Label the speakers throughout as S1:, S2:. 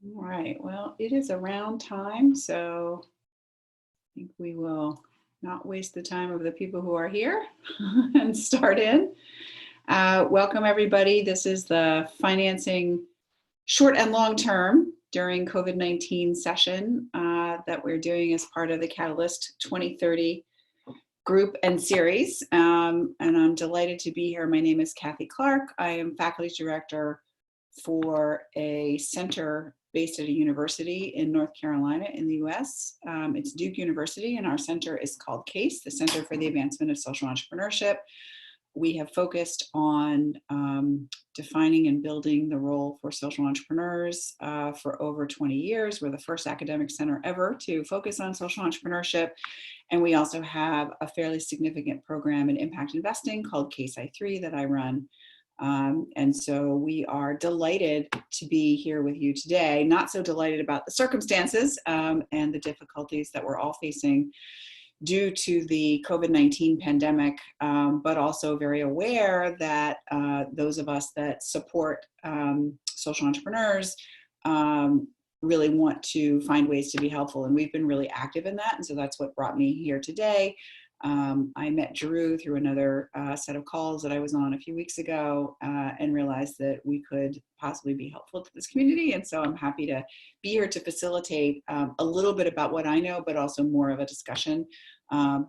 S1: All right, well, it is around time, so I think we will not waste the time of the people who are here and start in. Welcome, everybody. This is the financing short and long term during COVID-19 session that we're doing as part of the Catalyst 2030 group and series. And I'm delighted to be here. My name is Kathy Clark. I am faculty director for a center based at a university in North Carolina in the US. It's Duke University, and our center is called CASE, the Center for the Advancement of Social Entrepreneurship. We have focused on defining and building the role for social entrepreneurs for over 20 years. We're the first academic center ever to focus on social entrepreneurship. And we also have a fairly significant program in impact investing called CASE I3 that I run. And so we are delighted to be here with you today, not so delighted about the circumstances and the difficulties that we're all facing due to the COVID-19 pandemic, but also very aware that those of us that support social entrepreneurs really want to find ways to be helpful. And we've been really active in that. And so that's what brought me here today. I met Drew through another set of calls that I was on a few weeks ago and realized that we could possibly be helpful to this community. And so I'm happy to be here to facilitate a little bit about what I know, but also more of a discussion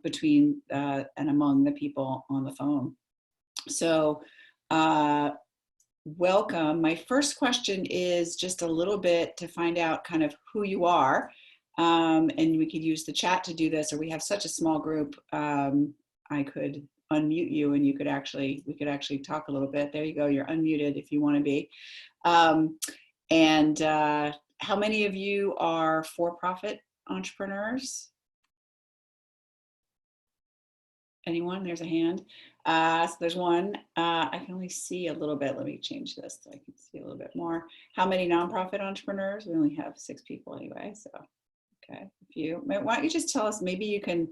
S1: between and among the people on the phone. So welcome. My first question is just a little bit to find out kind of who you are. And we could use the chat to do this, or we have such a small group. I could unmute you and we could actually talk a little bit. There you go. You're unmuted if you want to be. And how many of you are for-profit entrepreneurs? Anyone? There's a hand. So there's one. I can only see a little bit. Let me change this so I can see a little bit more. How many nonprofit entrepreneurs? We only have 6 people anyway, so. Okay, a few. Why don't you just tell us, maybe you can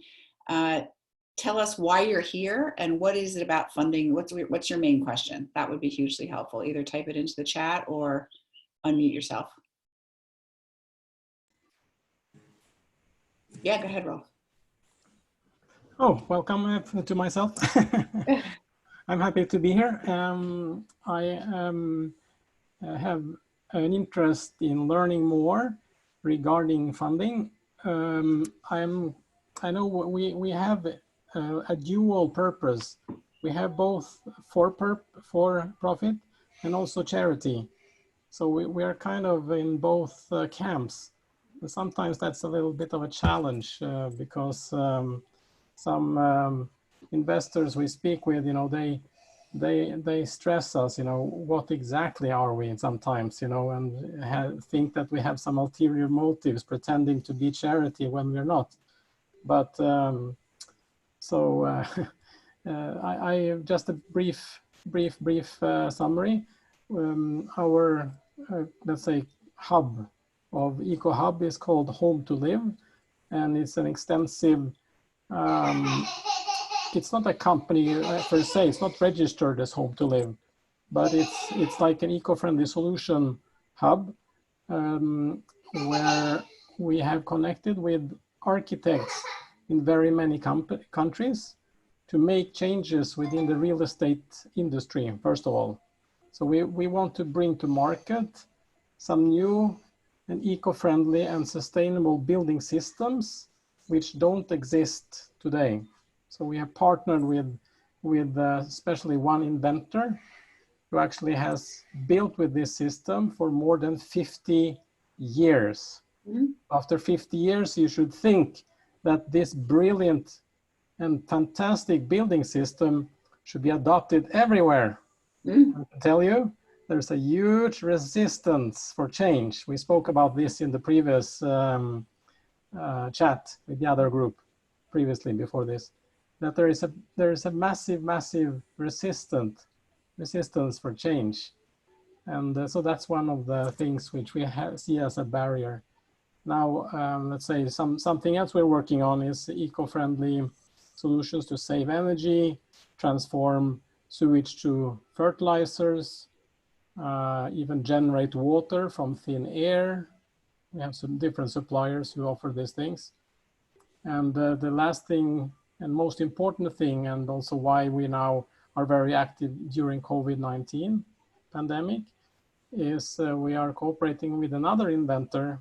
S1: tell us why you're here and what is it about funding? What's your main question? That would be hugely helpful. Either type it into the chat or unmute yourself. Yeah, go ahead, Rolf.
S2: Oh, welcome to myself. I'm happy to be here. I have an interest in learning more regarding funding. I know we have a dual purpose. We have both for-profit and also charity. So we are kind of in both camps. And sometimes that's a little bit of a challenge because some investors we speak with, you know, they stress us, you know, what exactly are we sometimes, you know, and think that we have some ulterior motives pretending to be charity when we're not. But I just a brief summary. Our let's say hub of Eco Hub is called Home to Live, and it's an extensive it's not a company per se, it's not registered as Home to Live, but it's like an eco-friendly solution hub where we have connected with architects in very many countries to make changes within the real estate industry, first of all. So we want to bring to market some new and eco-friendly and sustainable building systems which don't exist today. So we have partnered with especially one inventor who actually has built with this system for more than 50 years. Mm-hmm. After 50 years, you should think that this brilliant and fantastic building system should be adopted everywhere. Mm-hmm. I can tell you, there's a huge resistance for change. We spoke about this in the previous chat with the other group previously before this, that there is a massive resistance for change. And so that's one of the things which we see as a barrier. Now, let's say something else we're working on is eco-friendly solutions to save energy, transform sewage to fertilizers, even generate water from thin air. We have some different suppliers who offer these things. And the last thing and most important thing, and also why we now are very active during COVID-19 pandemic, is we are cooperating with another inventor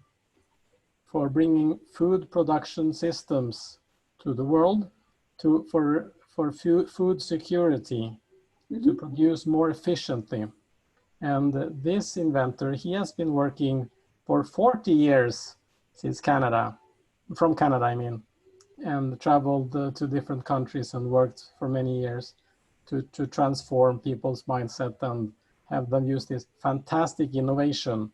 S2: for bringing food production systems to the world for food security, to produce more efficiently. And this inventor, he has been working for 40 years since Canada, from Canada, I mean, and traveled to different countries and worked for many years to transform people's mindset and have them use this fantastic innovation.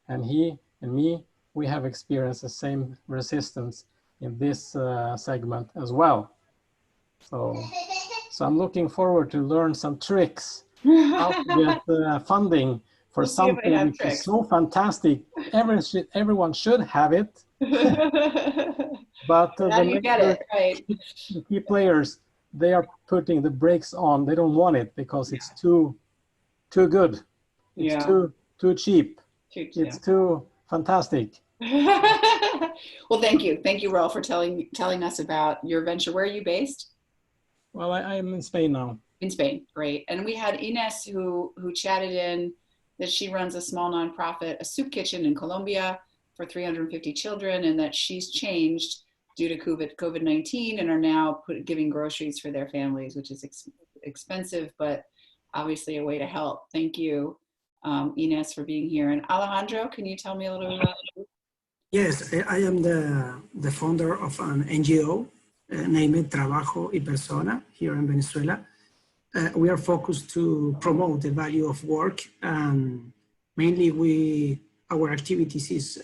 S2: And he and me, we have experienced the same resistance in this segment as well. So I'm looking forward to learn some tricks how to get funding for something which is so fantastic. Everyone should have it. But the key players, they are putting the brakes on. They don't want it because it's too good. It's too cheap. It's too fantastic.
S1: Well, thank you. Thank you, Raul, for telling us about your venture. Where are you based?
S2: Well, I'm in Spain now.
S1: In Spain, great. And we had Ines who chatted in that she runs a small nonprofit, a soup kitchen in Colombia for 350 children, and that she's changed due to COVID-19 and are now giving groceries for their families, which is expensive, but obviously a way to help. Thank you, Ines, for being here. And Alejandro, can you tell me a little bit about you?
S3: Yes, I am the founder of an NGO named Trabajo y Persona here in Venezuela. We are focused to promote the value of work, and mainly our activities is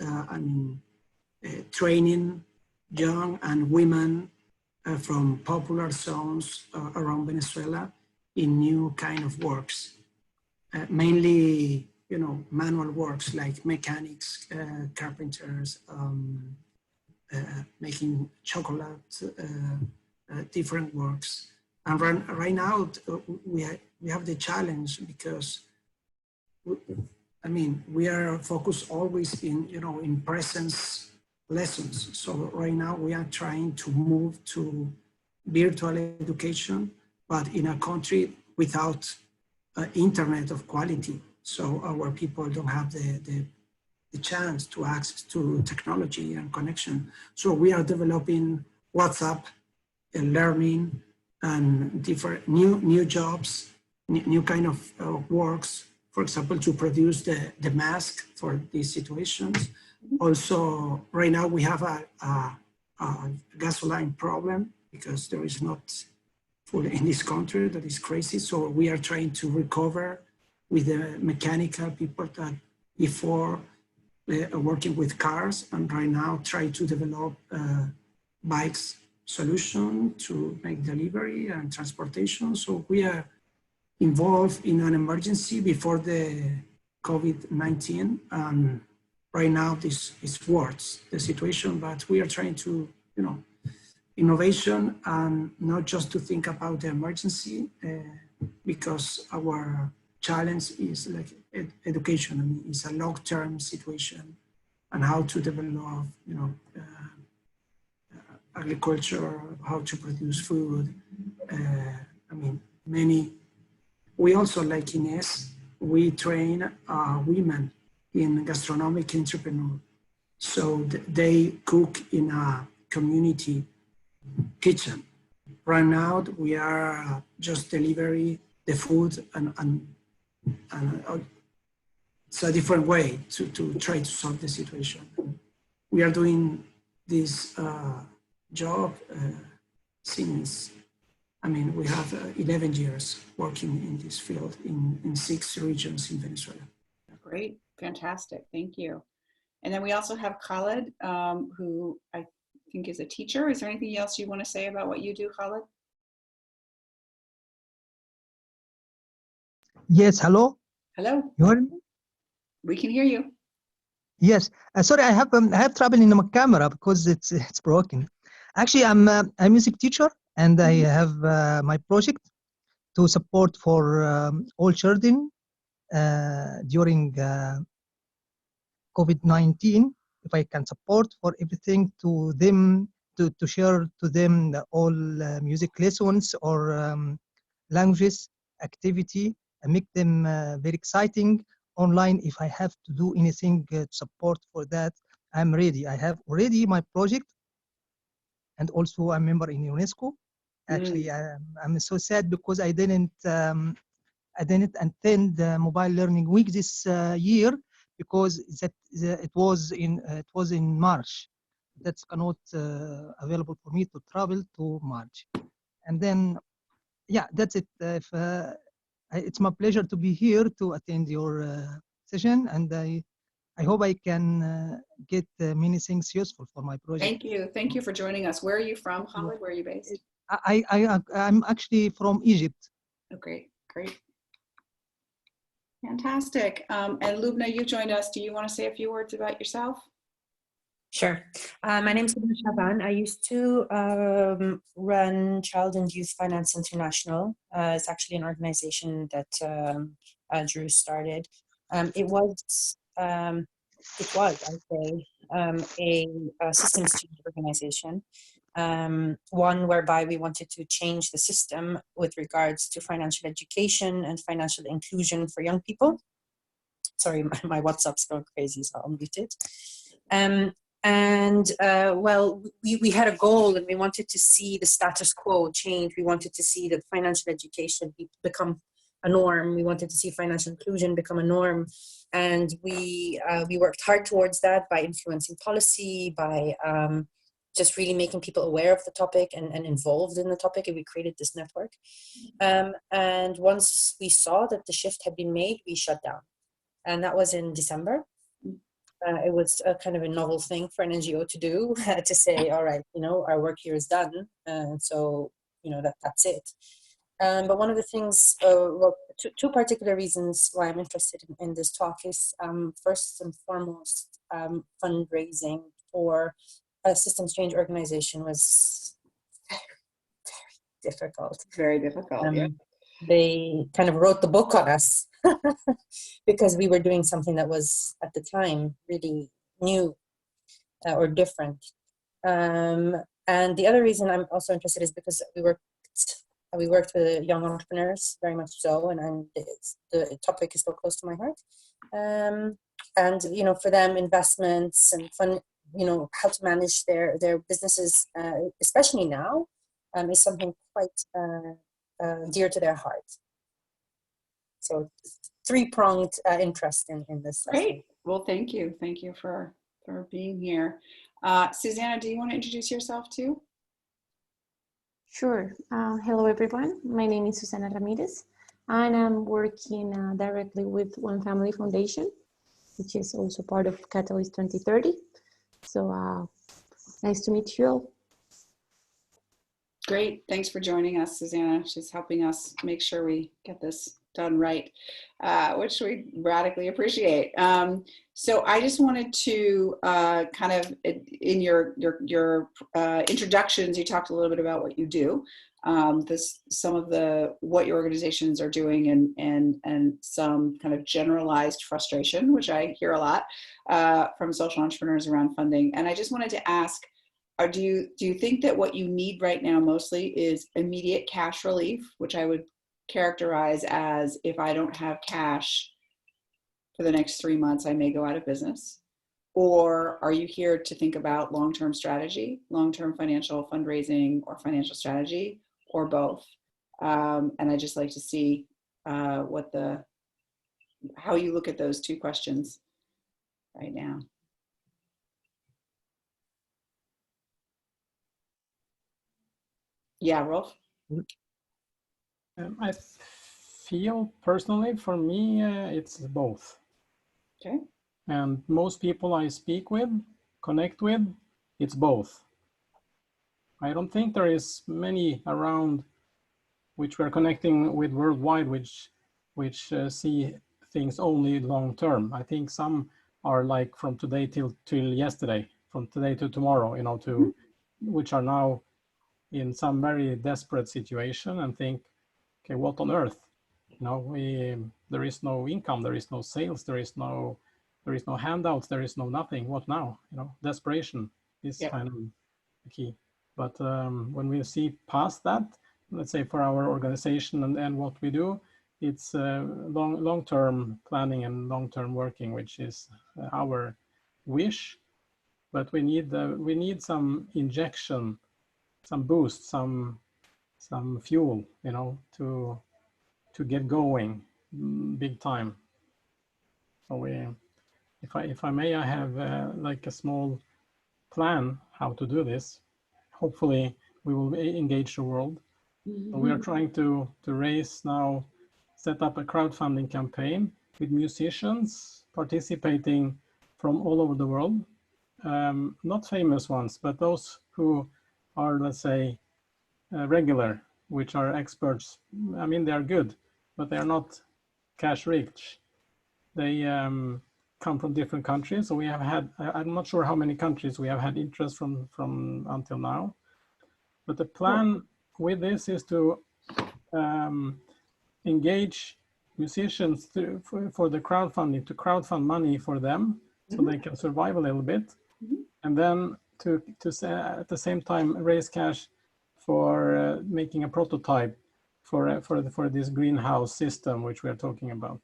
S3: training young and women from popular zones around Venezuela in new kind of works, mainly manual works like mechanics, carpenters, making chocolate, different works. And right now we have the challenge because we are focused always in presence lessons. So right now we are trying to move to virtual education, but in a country without internet of quality. So our people don't have the chance to access to technology and connection. So we are developing WhatsApp and learning and different new jobs, new kind of works, for example, to produce the mask for these situations. Also, right now we have a gasoline problem because there is not food in this country. That is crazy. So we are trying to recover with the mechanical people that before working with cars, and right now try to develop bikes solution to make delivery and transportation. So we are involved in an emergency before the COVID-19. And right now this is worse, the situation, but we are trying to, innovation and not just to think about the emergency because our challenge is like education. It's a long-term situation and how to develop, agriculture, how to produce food. We also, like Ines, we train women in gastronomic entrepreneur. So they cook in a community kitchen. Right now, we are just delivering the food and it's a different way to try to solve the situation. We are doing this job since, we have 11 years working in this field in 6 regions in Venezuela.
S1: Great, fantastic, thank you. And then we also have Khaled, who I think is a teacher. Is there anything else you want to say about what you do, Khaled?
S4: Yes, hello?
S1: Hello.
S4: You heard me?
S1: We can hear you.
S4: Yes. Sorry, I have trouble in my camera because it's broken. Actually, I'm a music teacher, and I have my project to support for all children during COVID-19, if I can support for everything to them, to share to them all music lessons or languages activity and make them very exciting online. If I have to do anything to support for that, I'm ready. I have already my project, and also I'm a member in UNESCO. Actually, I'm so sad because I didn't attend the Mobile Learning Week this year because it was in March. That's not available for me to travel to March. And then, yeah, that's it. It's my pleasure to be here to attend your session, and I hope I can get many things useful for my project.
S1: Thank you. Thank you for joining us. Where are you from, Khalid? Where are you based?
S4: I'm actually from Egypt.
S1: Okay, great. Fantastic. And Lubna, you joined us. Do you want to say a few words about yourself?
S5: Sure. My name is Lubna Shaban. I used to run Child and Youth Finance International. It's actually an organization that Drew started. It was, I say, a systems change organization. One whereby we wanted to change the system with regards to financial education and financial inclusion for young people. Sorry, my WhatsApp's going crazy, so I'll mute it. Well, we had a goal, and we wanted to see the status quo change. We wanted to see that financial education become a norm. We wanted to see financial inclusion become a norm. And we worked hard towards that by influencing policy, by just really making people aware of the topic and involved in the topic, and we created this network. And once we saw that the shift had been made, we shut down. And that was in December. It was a kind of a novel thing for an NGO to do, to say, all right, our work here is done. So, that's it. But one of the things, two particular reasons why I'm interested in this talk is, first and foremost, fundraising for a systems change organization was very, very difficult.
S1: Very difficult, yeah.
S5: They kind of wrote the book on us because we were doing something that was, at the time, really new or different. And the other reason I'm also interested is because we worked with young entrepreneurs, very much so, and the topic is so close to my heart. And for them, investments and fun, how to manage their businesses, especially now, is something quite dear to their heart. So three-pronged interest in this.
S1: Great. Well, thank you. Thank you for being here. Susana, do you want to introduce yourself too?
S6: Sure. Hello, everyone. My name is Susana Ramirez, and I'm working directly with One Family Foundation, which is also part of Catalyst 2030. So nice to meet you all.
S1: Great. Thanks for joining us, Susana. She's helping us make sure we get this done right, which we radically appreciate. So I just wanted to kind of, in your introductions, you talked a little bit about what you do, some of what your organizations are doing, and some kind of generalized frustration, which I hear a lot from social entrepreneurs around funding. And I just wanted to ask, do you think that what you need right now mostly is immediate cash relief, which I would characterize as, if I don't have cash for the next 3 months, I may go out of business? Or are you here to think about long-term strategy, long-term financial fundraising or financial strategy, or both? And I'd just like to see how you look at those two questions right now. Yeah, Rolf?
S2: I feel personally, for me, it's both.
S1: Okay.
S2: And most people I speak with, connect with, it's both. I don't think there is many around which we're connecting with worldwide, which see things only long term. I think some are like from today till yesterday, from today to tomorrow, which are now in some very desperate situation and think, okay, what on earth You know, there is no income, there is no sales, there is no handouts, there is no nothing. What now? You know, desperation is kind of the key. But when we see past that, let's say for our organization and what we do, it's long-term planning and long-term working, which is our wish. But we need some injection, some boost, some fuel, you know, to get going big time. So if I may, I have like a small plan how to do this. Hopefully we will engage the world. So we are trying to raise now, set up a crowdfunding campaign with musicians participating from all over the world. Not famous ones, but those who are, let's say, regular, which are experts. I mean, they are good, but they are not cash rich. They come from different countries. So we have had, I'm not sure how many countries we have had interest from until now. But the plan with this is to engage musicians for the crowdfunding, to crowdfund money for them so they can survive a little bit. And then to at the same time raise cash for making a prototype for this greenhouse system, which we are talking about.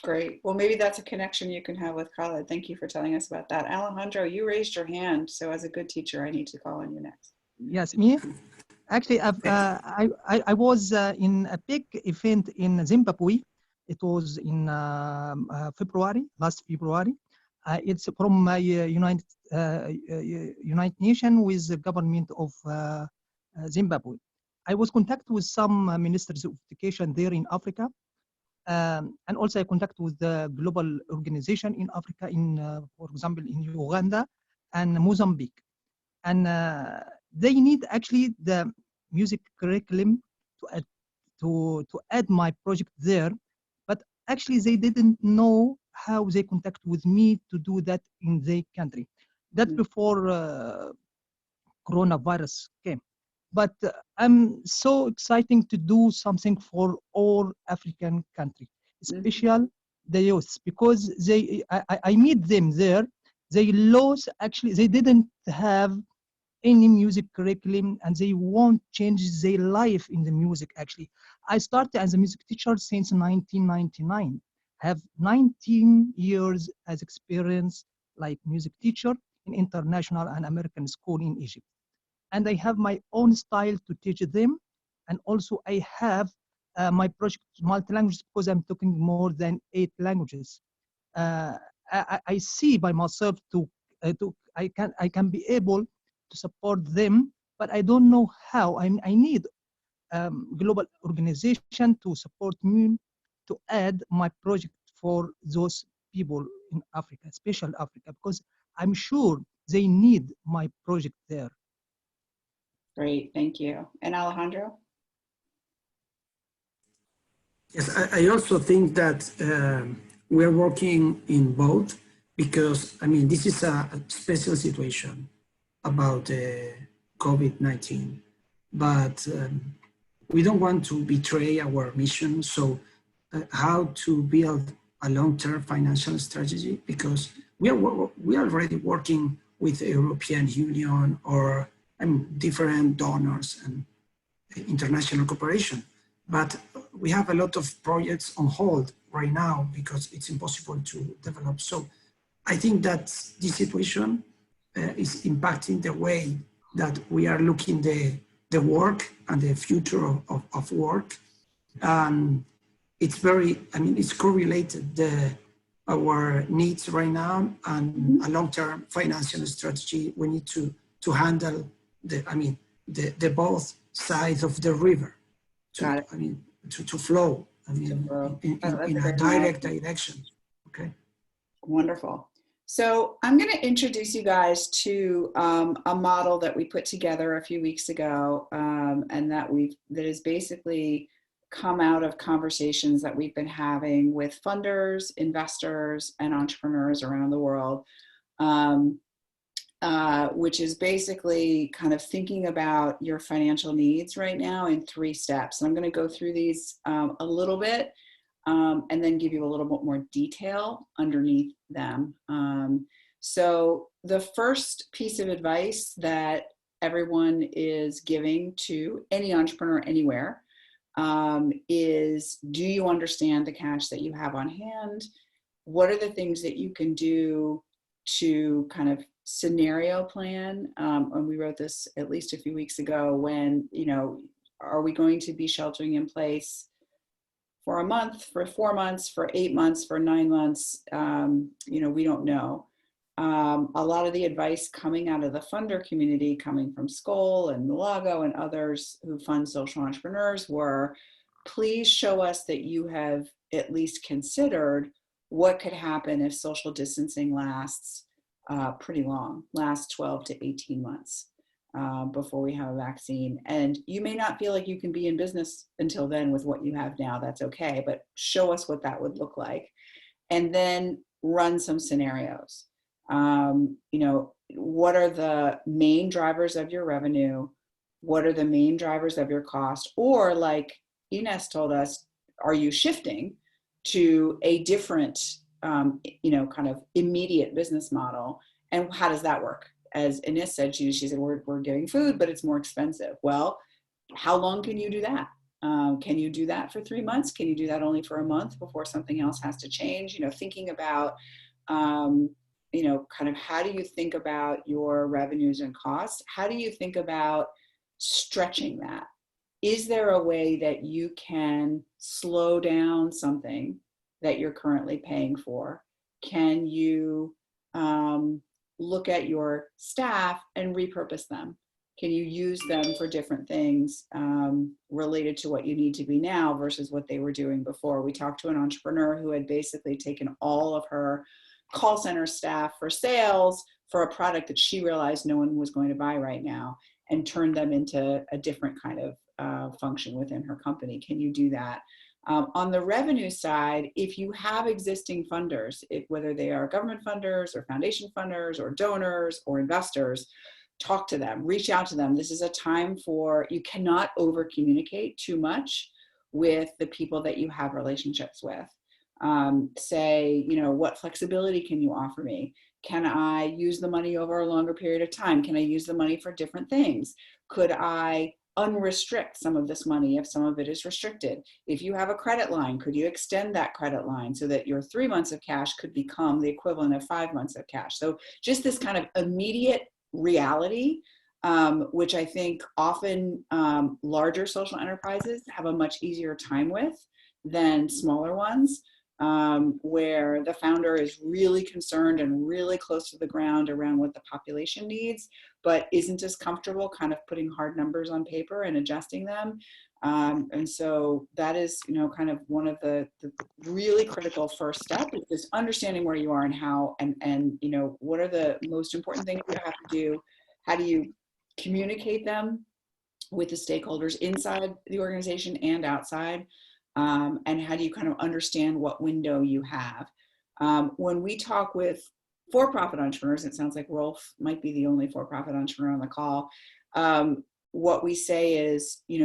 S1: Great. Well, maybe that's a connection you can have with Khaled. Thank you for telling us about that. Alejandro, you raised your hand. So as a good teacher, I need to call on you next.
S4: Yes, me? Actually, I was in a big event in Zimbabwe. It was in February, last February. It's from United Nations with the government of Zimbabwe. I was contacted with some ministers of education there in Africa. And also I contact with the global organization in Africa, for example, in Uganda and Mozambique. And they need actually the music curriculum to add my project there. But actually they didn't know how they contact with me to do that in their country. That before coronavirus came. But I'm so excited to do something for all African countries, especially the youth, because I meet them there. They lost, actually, they didn't have any music curriculum and they want to change their life in the music, actually. I started as a music teacher since 1999. I have 19 years as experience like music teacher in international and American school in Egypt. And I have my own style to teach them. And also I have my project multi-language because I'm talking more than 8 languages. I see by myself I can be able to support them, but I don't know how. I need global organization to support me to add my project for those people in Africa, especially Africa, because I'm sure they need my project there.
S1: Great, thank you. And Alejandro?
S3: Yes, I also think that we're working in both because, I mean, this is a special situation about COVID-19, but we don't want to betray our mission. So how to build a long-term financial strategy, because we are already working with the European Union or different donors and international cooperation. But we have a lot of projects on hold right now because it's impossible to develop. So I think that this situation is impacting the way that we are looking the work and the future of work. It's very, I mean, it's correlated, our needs right now and a long-term financial strategy. We need to handle the both sides of the river to flow, in a direct direction. Okay.
S1: Wonderful. So I'm going to introduce you guys to a model that we put together a few weeks ago, and that is basically come out of conversations that we've been having with funders, investors, and entrepreneurs around the world, which is basically kind of thinking about your financial needs right now in 3 steps. And I'm going to go through these a little bit, and then give you a little bit more detail underneath them. So the first piece of advice that everyone is giving to any entrepreneur anywhere is, do you understand the cash that you have on hand? What are the things that you can do to kind of scenario plan? And we wrote this at least a few weeks ago when, are we going to be sheltering in place for a month, for 4 months, for 8 months, for 9 months? We don't know. A lot of the advice coming out of the funder community, coming from Skoll and Milagro and others who fund social entrepreneurs, were, please show us that you have at least considered what could happen if social distancing lasts pretty long, lasts 12 to 18 months before we have a vaccine. And you may not feel like you can be in business until then with what you have now, that's okay, but show us what that would look like. And then run some scenarios. What are the main drivers of your revenue? What are the main drivers of your cost? Or like Ines told us, are you shifting to a different, kind of immediate business model? And how does that work? As Ines said, she said, we're giving food, but it's more expensive. Well, how long can you do that? Can you do that for 3 months? Can you do that only for a month before something else has to change? Thinking about, kind of how do you think about your revenues and costs? How do you think about stretching that? Is there a way that you can slow down something that you're currently paying for? Can you look at your staff and repurpose them? Can you use them for different things related to what you need to be now versus what they were doing before? We talked to an entrepreneur who had basically taken all of her call center staff for sales for a product that she realized no one was going to buy right now, and turned them into a different kind of function within her company. Can you do that? On the revenue side, if you have existing funders, whether they are government funders or foundation funders or donors or investors, talk to them, reach out to them. This is a time you cannot over communicate too much with the people that you have relationships with. Say, what flexibility can you offer me? Can I use the money over a longer period of time? Can I use the money for different things? Could I unrestrict some of this money if some of it is restricted? If you have a credit line, could you extend that credit line so that your 3 months of cash could become the equivalent of 5 months of cash? So just this kind of immediate reality, which I think often larger social enterprises have a much easier time with than smaller ones, where the founder is really concerned and really close to the ground around what the population needs, but isn't as comfortable kind of putting hard numbers on paper and adjusting them. And so that is, kind of one of the really critical first steps, is just understanding where you are and how, and what are the most important things you have to do? How do you communicate them with the stakeholders inside the organization and outside? And how do you kind of understand what window you have? When we talk with for-profit entrepreneurs, it sounds like Rolf might be the only for-profit entrepreneur on the call. What we say is, you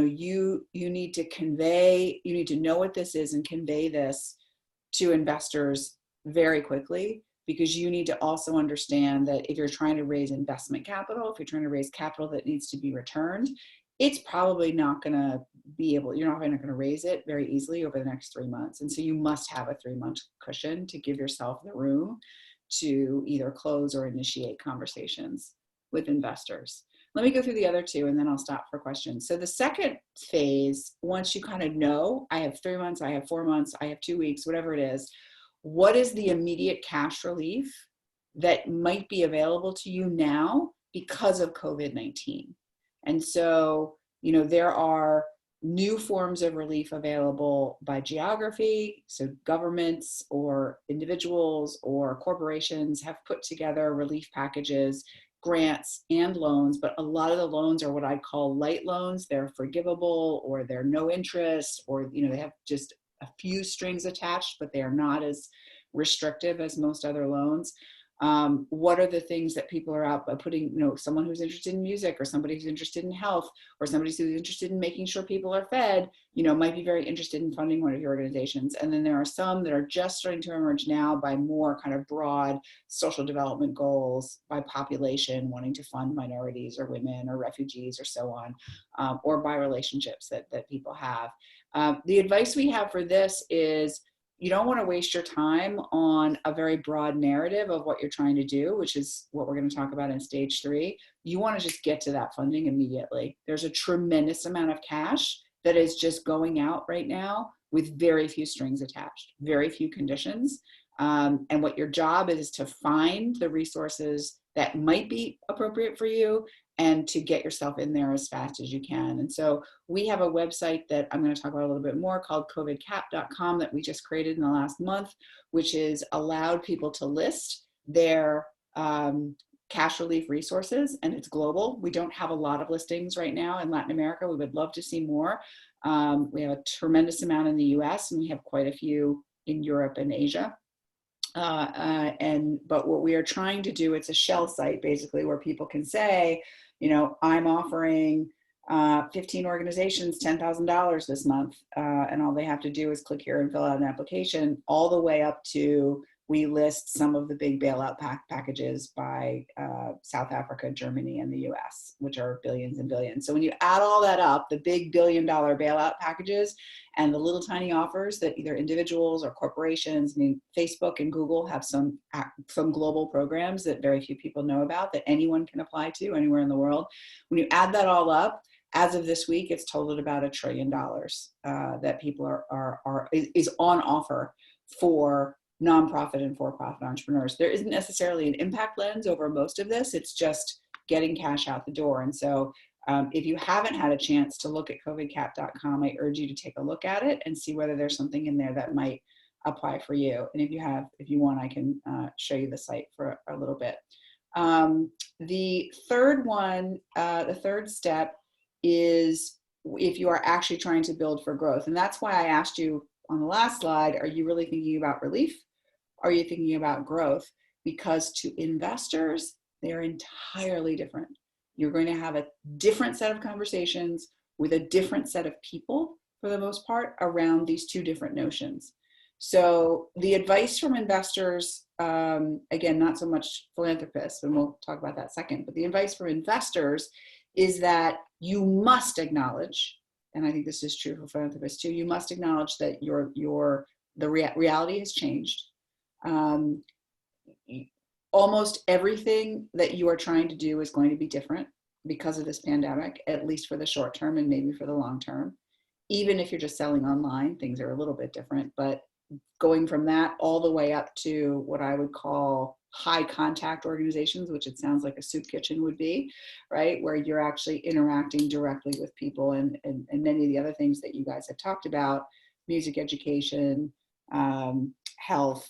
S1: need to know what this is and convey this to investors very quickly, because you need to also understand that if you're trying to raise investment capital, if you're trying to raise capital that needs to be returned, it's probably not going to you're not going to raise it very easily over the next 3 months. And so you must have a 3-month cushion to give yourself the room to either close or initiate conversations with investors. Let me go through the other two and then I'll stop for questions. So the second phase, once you kind of know, I have 3 months, I have 4 months, I have 2 weeks, whatever it is, what is the immediate cash relief that might be available to you now because of COVID-19? And so, there are new forms of relief available by geography. So governments or individuals or corporations have put together relief packages, grants and loans, but a lot of the loans are what I call light loans. They're forgivable, or they're no interest, or they have just a few strings attached, but they are not as restrictive as most other loans. What are the things that people are out by putting, someone who's interested in music, or somebody who's interested in health, or somebody who's interested in making sure people are fed, might be very interested in funding one of your organizations. And then there are some that are just starting to emerge now by more kind of broad social development goals by population, wanting to fund minorities or women or refugees or so on, or by relationships that people have. The advice we have for this is, you don't want to waste your time on a very broad narrative of what you're trying to do, which is what we're going to talk about in stage 3. You want to just get to that funding immediately. There's a tremendous amount of cash that is just going out right now with very few strings attached, very few conditions. And what your job is to find the resources that might be appropriate for you and to get yourself in there as fast as you can. And so we have a website that I'm going to talk about a little bit more called covidcap.com that we just created in the last month, which has allowed people to list their cash relief resources, and it's global. We don't have a lot of listings right now in Latin America. We would love to see more. We have a tremendous amount in the US, and we have quite a few in Europe and Asia. But what we are trying to do, it's a shell site basically where people can say, I'm offering 15 organizations $10,000 this month, and all they have to do is click here and fill out an application, all the way up to, we list some of the big bailout packages by South Africa, Germany, and the US, which are billions and billions. So when you add all that up, the big $1 billion bailout packages and the little tiny offers that either individuals or corporations, Facebook and Google have some global programs that very few people know about that anyone can apply to anywhere in the world. When you add that all up, as of this week, it's totaled about $1 trillion that people is on offer for nonprofit and for-profit entrepreneurs. There isn't necessarily an impact lens over most of this. It's just getting cash out the door. And so if you haven't had a chance to look at covidcap.com, I urge you to take a look at it and see whether there's something in there that might apply for you. And if you want, I can show you the site for a little bit. The third one, the third step is if you are actually trying to build for growth. And that's why I asked you on the last slide, are you really thinking about relief? Are you thinking about growth? Because to investors, they're entirely different. You're going to have a different set of conversations with a different set of people, for the most part, around these two different notions. So the advice from investors, again, not so much philanthropists, and we'll talk about that second, but the advice from investors is that you must acknowledge, and I think this is true for philanthropists too, you must acknowledge that the reality has changed. Almost everything that you are trying to do is going to be different because of this pandemic, at least for the short term and maybe for the long term. Even if you're just selling online, things are a little bit different, but going from that all the way up to what I would call high contact organizations, which it sounds like a soup kitchen would be, right? Where you're actually interacting directly with people and many of the other things that you guys have talked about, music education, health,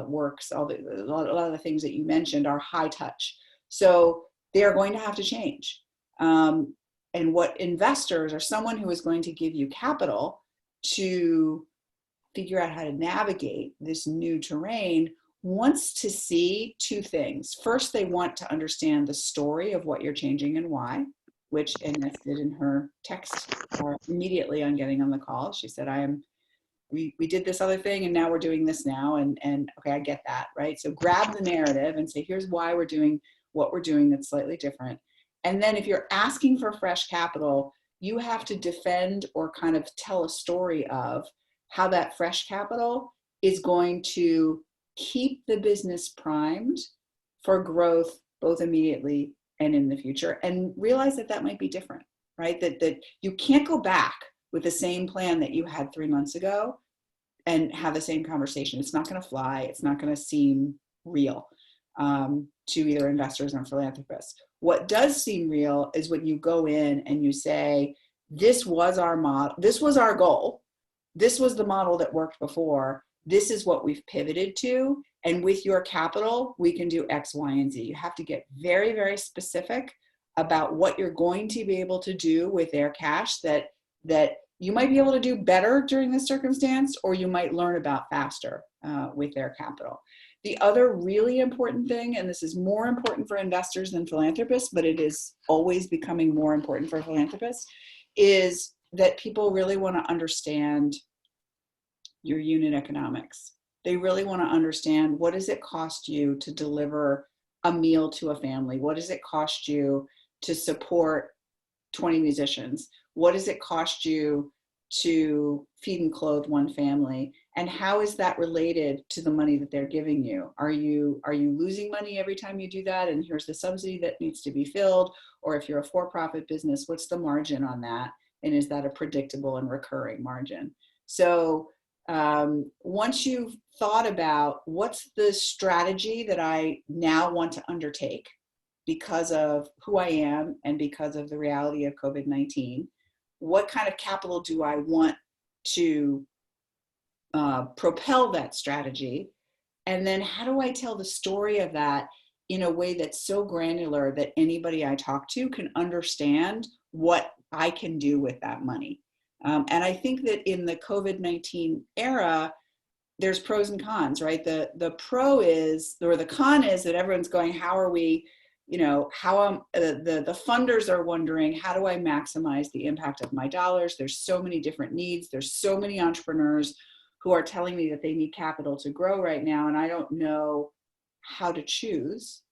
S1: works, a lot of the things that you mentioned are high touch. So they're going to have to change. And what investors, or someone who is going to give you capital to figure out how to navigate this new terrain, wants to see two things. First, they want to understand the story of what you're changing and why, which Ines did in her text immediately on getting on the call. She said, we did this other thing and now we're doing this now. And okay, I get that, right? So grab the narrative and say, here's why we're doing what we're doing that's slightly different. And then if you're asking for fresh capital, you have to defend or kind of tell a story of how that fresh capital is going to keep the business primed for growth, both immediately and in the future, and realize that that might be different, right? That you can't go back with the same plan that you had 3 months ago and have the same conversation. It's not going to fly. It's not going to seem real to either investors or philanthropists. What does seem real is when you go in and you say, this was our model, this was our goal, this was the model that worked before, this is what we've pivoted to, and with your capital, we can do X, Y, and Z. You have to get very, very specific about what you're going to be able to do with their cash that you might be able to do better during this circumstance, or you might learn about faster with their capital. The other really important thing, and this is more important for investors than philanthropists, but it is always becoming more important for philanthropists, is that people really want to understand your unit economics. They really want to understand, what does it cost you to deliver a meal to a family? What does it cost you to support 20 musicians? What does it cost you to feed and clothe one family? And how is that related to the money that they're giving you? Are you losing money every time you do that, and here's the subsidy that needs to be filled? Or if you're a for-profit business, what's the margin on that? And is that a predictable and recurring margin? So once you've thought about what's the strategy that I now want to undertake because of who I am and because of the reality of COVID-19, what kind of capital do I want to propel that strategy? And then how do I tell the story of that in a way that's so granular that anybody I talk to can understand what I can do with that money? And I think that in the COVID-19 era, there's pros and cons, right? The pro is, or the con is, that everyone's going, how are we, how the funders are wondering, how do I maximize the impact of my dollars? There's so many different needs. There's so many entrepreneurs who are telling me that they need capital to grow right now, and I don't know how to choose.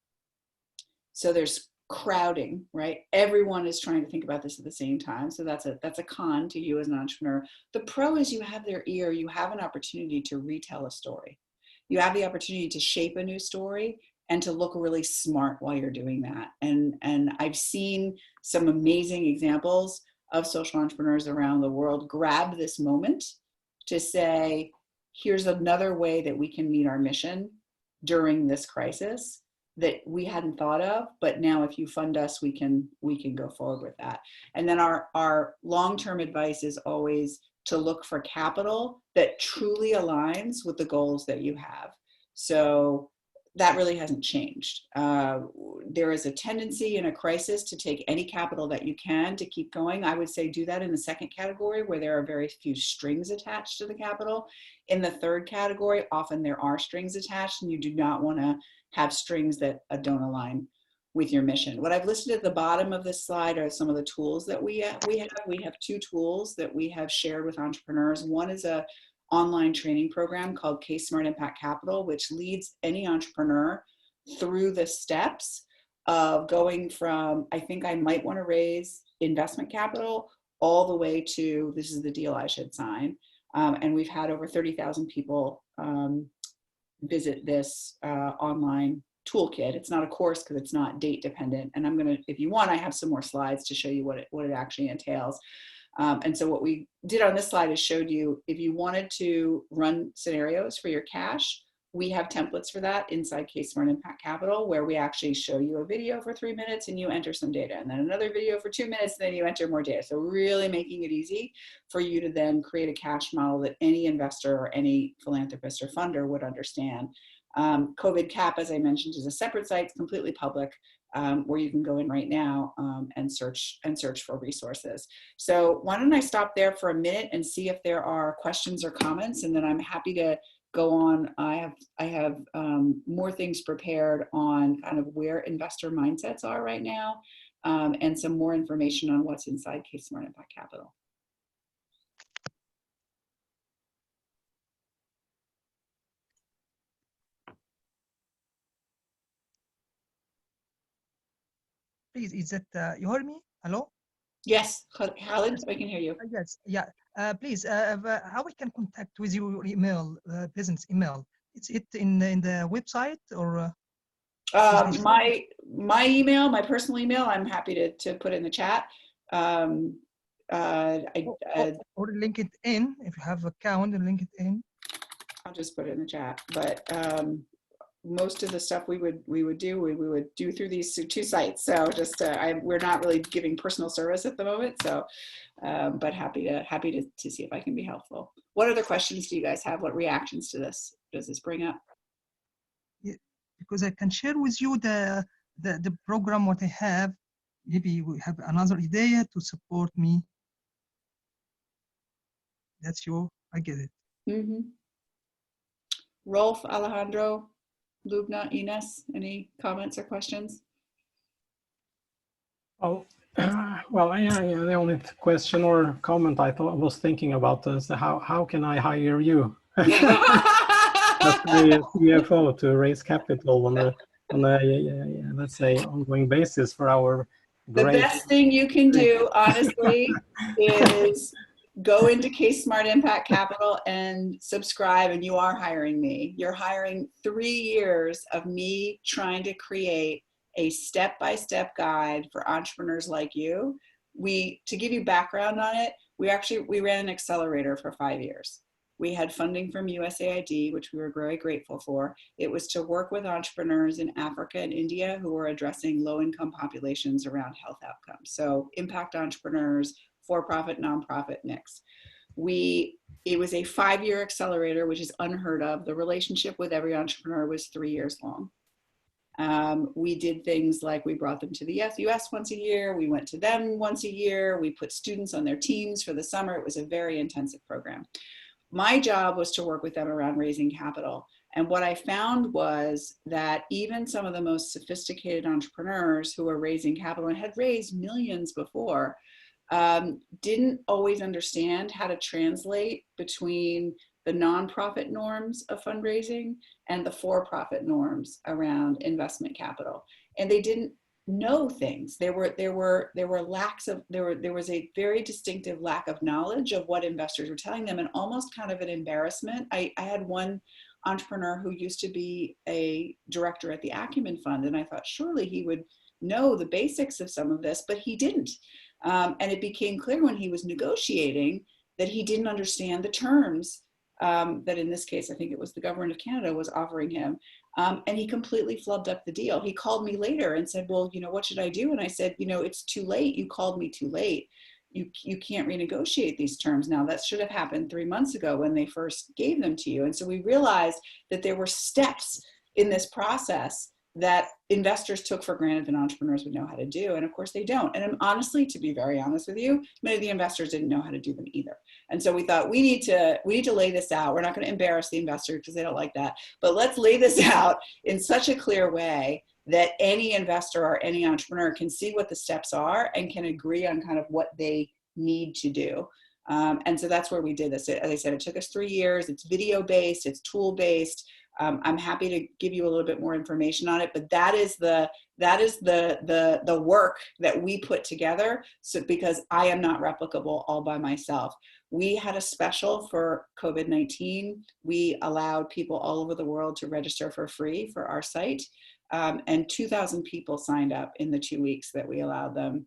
S1: So there's crowding, right? Everyone is trying to think about this at the same time. So that's a con to you as an entrepreneur. The pro is you have their ear. You have an opportunity to retell a story. You have the opportunity to shape a new story and to look really smart while you're doing that. And I've seen some amazing examples of social entrepreneurs around the world grab this moment to say, here's another way that we can meet our mission during this crisis that we hadn't thought of, but now if you fund us, we can go forward with that. And then our long-term advice is always to look for capital that truly aligns with the goals that you have. So that really hasn't changed. There is a tendency in a crisis to take any capital that you can to keep going. I would say do that in the second category, where there are very few strings attached to the capital. In the third category, often there are strings attached, and you do not want to have strings that don't align with your mission. What I've listed at the bottom of this slide are some of the tools that we have. We have two tools that we have shared with entrepreneurs. One is a online training program called Case Smart Impact Capital, which leads any entrepreneur through the steps of going from, I think I might want to raise investment capital, all the way to, this is the deal I should sign. And we've had over 30,000 people visit this online toolkit. It's not a course because it's not date dependent. And I'm going to, if you want, I have some more slides to show you what it actually entails. And so what we did on this slide is showed you, if you wanted to run scenarios for your cash, we have templates for that inside Case Smart Impact Capital, where we actually show you a video for 3 minutes and you enter some data, and then another video for 2 minutes, and then you enter more data. So really making it easy for you to then create a cash model that any investor or any philanthropist or funder would understand. COVID Cap, as I mentioned, is a separate site. It's completely public, where you can go in right now and search for resources. So why don't I stop there for a minute and see if there are questions or comments, and then I'm happy to go on. I have more things prepared on kind of where investor mindsets are right now, and some more information on what's inside Case Smart Impact Capital.
S4: Please, is that you heard me? Hello?
S1: Yes, Khalid, I can hear you.
S4: Yes, yeah. Please, how we can contact with your email, business email? Is it in the website or?
S1: My email, my personal email, I'm happy to put in the chat.
S4: Or link it in, if you have account, and link it in.
S1: I'll just put it in the chat. But most of the stuff we would do through these two sites. So just we're not really giving personal service at the moment. So, but happy to see if I can be helpful. What other questions do you guys have? What reactions to this does this bring up?
S4: Yeah, because I can share with you the program what I have. Maybe we have another idea to support me. That's you. I get it.
S1: Mm-hmm. Rolf, Alejandro, Lubna, Ines, any comments or questions?
S2: Oh, well, yeah, the only question or comment I was thinking about is how can I hire you as the CFO to raise capital on a let's say ongoing basis for our
S1: The
S2: great.
S1: best thing you can do, honestly, is go into Case Smart Impact Capital and subscribe, and you are hiring me. You're hiring 3 years of me trying to create a step-by-step guide for entrepreneurs like you. To give you background on it, we ran an accelerator for 5 years. We had funding from USAID, which we were very grateful for. It was to work with entrepreneurs in Africa and India who were addressing low-income populations around health outcomes. So impact entrepreneurs, for-profit, nonprofit mix. It was a 5-year accelerator, which is unheard of. The relationship with every entrepreneur was 3 years long. We did things like we brought them to the US once a year. We went to them once a year. We put students on their teams for the summer. It was a very intensive program. My job was to work with them around raising capital. And what I found was that even some of the most sophisticated entrepreneurs who were raising capital and had raised millions before, didn't always understand how to translate between the nonprofit norms of fundraising and the for-profit norms around investment capital. And they didn't know things. There was a very distinctive lack of knowledge of what investors were telling them, and almost kind of an embarrassment. I had one entrepreneur who used to be a director at the Acumen Fund, and I thought surely he would know the basics of some of this, but he didn't. And it became clear when he was negotiating that he didn't understand the terms that in this case, I think it was the government of Canada was offering him. And he completely flubbed up the deal. He called me later and said, well, what should I do? And I said, it's too late. You called me too late. You can't renegotiate these terms now. That should have happened 3 months ago when they first gave them to you. And so we realized that there were steps in this process that investors took for granted that entrepreneurs would know how to do. And of course they don't. And honestly, to be very honest with you, many of the investors didn't know how to do them either. And so we thought we need to lay this out. We're not going to embarrass the investor because they don't like that, but let's lay this out in such a clear way that any investor or any entrepreneur can see what the steps are and can agree on kind of what they need to do. And so that's where we did this. As I said, it took us 3 years. It's video-based, it's tool-based. I'm happy to give you a little bit more information on it, but that is the work that we put together. So because I am not replicable all by myself. We had a special for COVID-19. We allowed people all over the world to register for free for our site. And 2,000 people signed up in the 2 weeks that we allowed them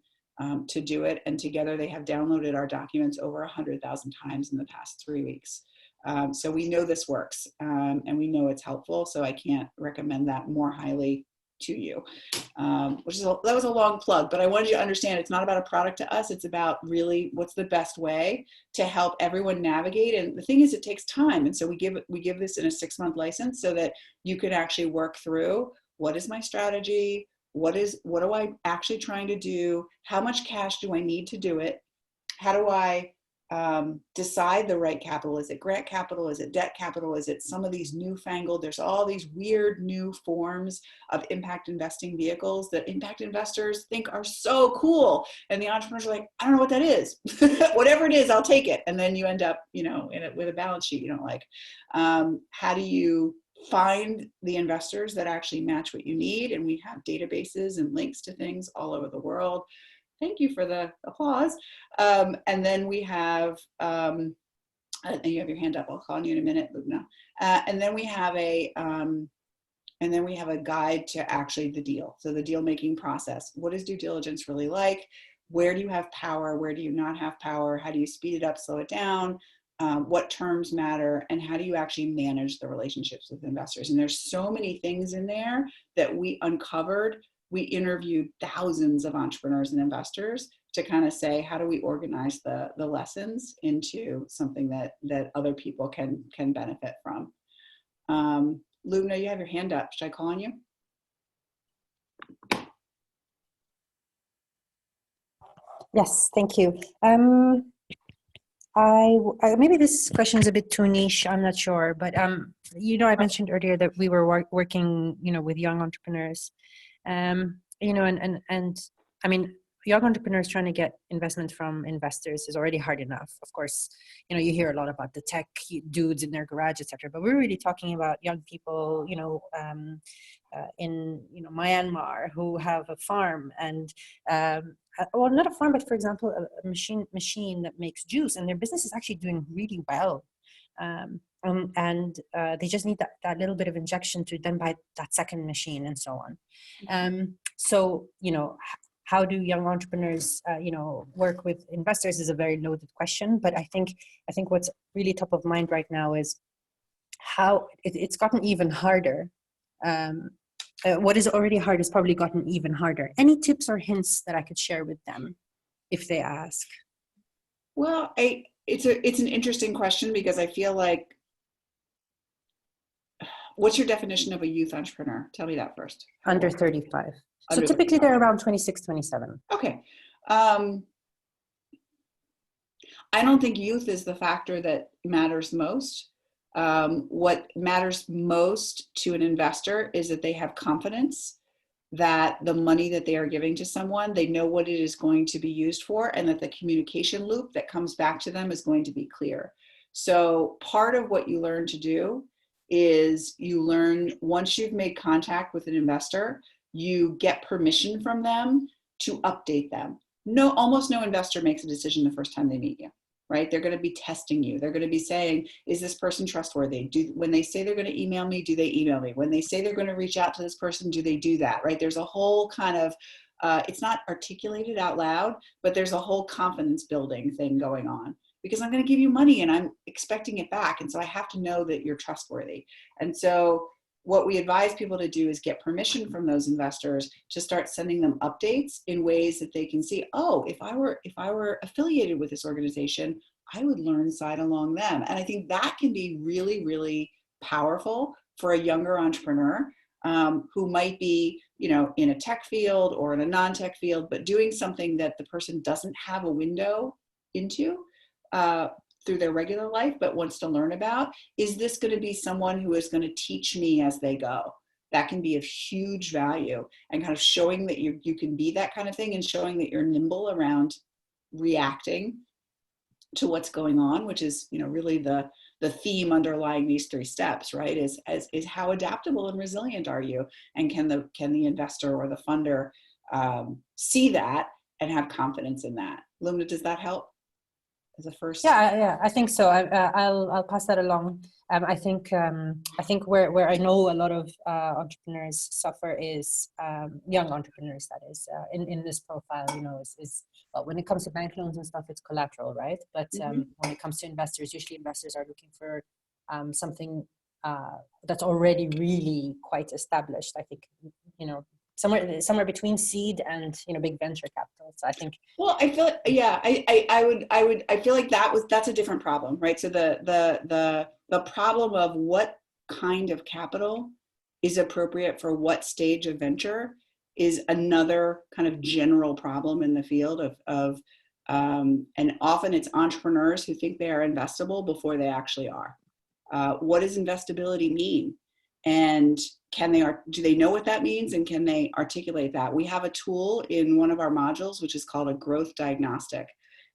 S1: to do it. And together they have downloaded our documents over 100,000 times in the past 3 weeks. So we know this works and we know it's helpful. So I can't recommend that more highly to you, that was a long plug, but I wanted you to understand it's not about a product to us. It's about really what's the best way to help everyone navigate. And the thing is, it takes time. And so we give this in a 6-month license so that you can actually work through what is my strategy? What do I actually trying to do? How much cash do I need to do it? How do I decide the right capital? Is it grant capital? Is it debt capital? Is it some of these newfangled, there's all these weird new forms of impact investing vehicles that impact investors think are so cool. And the entrepreneurs are like, I don't know what that is. Whatever it is, I'll take it. And then you end up, with a balance sheet you don't like. How do you find the investors that actually match what you need? And we have databases and links to things all over the world. Thank you for the applause. And then we have, and you have your hand up. I'll call on you in a minute, Lubna. And then we have a guide to actually the deal. So the deal making process. What is due diligence really like? Where do you have power? Where do you not have power? How do you speed it up, slow it down? What terms matter? And how do you actually manage the relationships with investors? And there's so many things in there that we uncovered. We interviewed thousands of entrepreneurs and investors to kind of say, how do we organize the lessons into something that other people can benefit from? Lubna, you have your hand up. Should I call on you?
S5: Yes, thank you. maybe this question is a bit too niche. I'm not sure, but you know, I mentioned earlier that we were working, you know, with young entrepreneurs, you know, and I mean, young entrepreneurs trying to get investment from investors is already hard enough. Of course, you know, you hear a lot about the tech dudes in their garage, etc. But we're really talking about young people, you know, in, you know, Myanmar, who have a farm and well, not a farm, but for example, a machine that makes juice, and their business is actually doing really well. And they just need that little bit of injection to then buy that second machine and so on. So, you know, how do young entrepreneurs, you know, work with investors is a very loaded question. But I think what's really top of mind right now is how it's gotten even harder. What is already hard has probably gotten even harder. Any tips or hints that I could share with them if they ask?
S1: Well, it's an interesting question, because I feel like, what's your definition of a youth entrepreneur? Tell me that first.
S5: Under 35.
S1: Under
S5: So typically they're around 26, 27.
S1: Okay. I don't think youth is the factor that matters most. What matters most to an investor is that they have confidence that the money that they are giving to someone, they know what it is going to be used for, and that the communication loop that comes back to them is going to be clear. So part of what you learn to do is you learn, once you've made contact with an investor, you get permission from them to update them. Almost no investor makes a decision the first time they meet you, right? They're going to be testing you. They're going to be saying, is this person trustworthy? When they say they're going to email me, do they email me? When they say they're going to reach out to this person, do they do that, right? There's a whole kind of, it's not articulated out loud, but there's a whole confidence building thing going on, because I'm going to give you money and I'm expecting it back. And so I have to know that you're trustworthy. And so what we advise people to do is get permission from those investors to start sending them updates in ways that they can see, oh, if I were affiliated with this organization, I would learn side along them. And I think that can be really, really powerful for a younger entrepreneur who might be, you know, in a tech field or in a non-tech field, but doing something that the person doesn't have a window into through their regular life, but wants to learn about. Is this going to be someone who is going to teach me as they go? That can be of huge value, and kind of showing that you can be that kind of thing, and showing that you're nimble around reacting to what's going on, which is, you know, really the theme underlying these 3 steps, right? Is how adaptable and resilient are you? And can the investor or the funder see that and have confidence in that? Lumna, does that help? As a first?
S5: Yeah, I think so. I'll pass that along. I think where I know a lot of entrepreneurs suffer is young entrepreneurs. That is in this profile, you know, is well, when it comes to bank loans and stuff, it's collateral, right? But when it comes to investors, usually investors are looking for something that's already really quite established. I think, you know, somewhere between seed and, you know, big venture capital. So I think.
S1: Well, I feel, yeah, I feel like that's a different problem, right? So the problem of what kind of capital is appropriate for what stage of venture is another kind of general problem in the field and often it's entrepreneurs who think they are investable before they actually are. What does investability mean? And do they know what that means, and can they articulate that? We have a tool in one of our modules, which is called a Growth Diagnostic.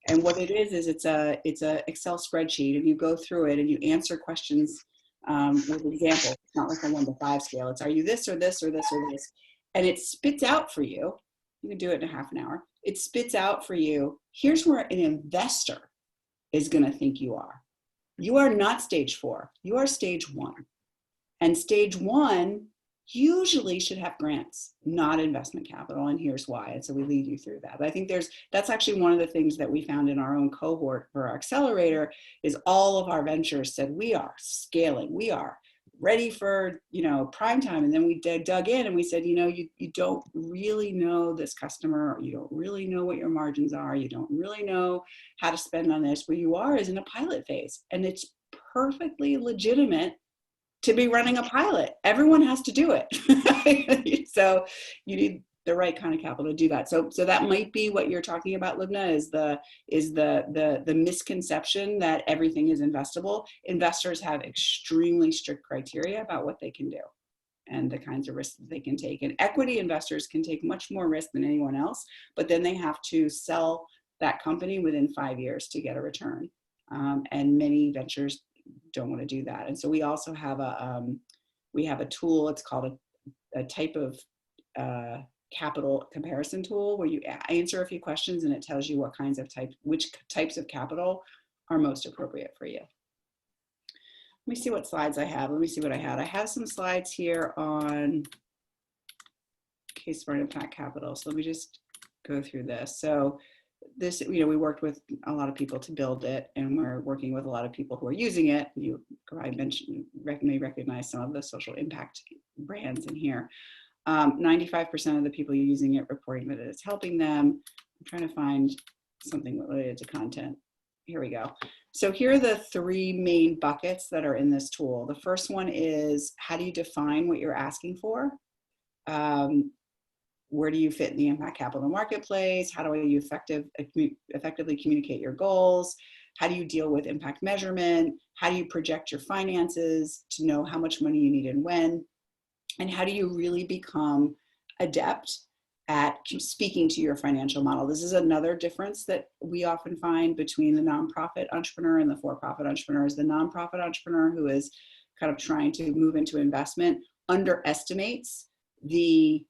S1: And what it is it's a Excel spreadsheet, and you go through it and you answer questions with examples. It's not like a 1 to 5 scale. It's, are you this or this or this or this? And it spits out for you. You can do it in a half an hour. It spits out for you, here's where an investor is going to think you are. You are not stage 4. You are stage 1. And stage 1 usually should have grants, not investment capital. And here's why. And so we lead you through that. But I think that's actually one of the things that we found in our own cohort for our accelerator is all of our ventures said, we are scaling. We are ready for, you know, prime time. And then we dug in and we said, you know, you don't really know this customer, or you don't really know what your margins are. You don't really know how to spend on this. Where you are is in a pilot phase. And it's perfectly legitimate to be running a pilot. Everyone has to do it. So you need the right kind of capital to do that. So that might be what you're talking about, Lubna, is the misconception that everything is investable. Investors have extremely strict criteria about what they can do and the kinds of risks that they can take. And equity investors can take much more risk than anyone else, but then they have to sell that company within 5 years to get a return. And many ventures don't want to do that. And so we also have a tool, it's called a type of capital comparison tool, where you answer a few questions and it tells you which types of capital are most appropriate for you. Let me see what slides I have. Let me see what I had. I have some slides here on case smart impact capital. So let me just go through this. So this, we worked with a lot of people to build it, and we're working with a lot of people who are using it. I mentioned, may recognize some of the social impact brands in here. 95% of the people using it reporting that it's helping them. I'm trying to find something related to content. Here we go. So here are the 3 main buckets that are in this tool. The first one is, how do you define what you're asking for? Where do you fit in the impact capital marketplace? How do you effectively communicate your goals? How do you deal with impact measurement? How do you project your finances to know how much money you need and when? And how do you really become adept at speaking to your financial model? This is another difference that we often find between the nonprofit entrepreneur and the for-profit entrepreneur. Is the nonprofit entrepreneur who is kind of trying to move into investment underestimates the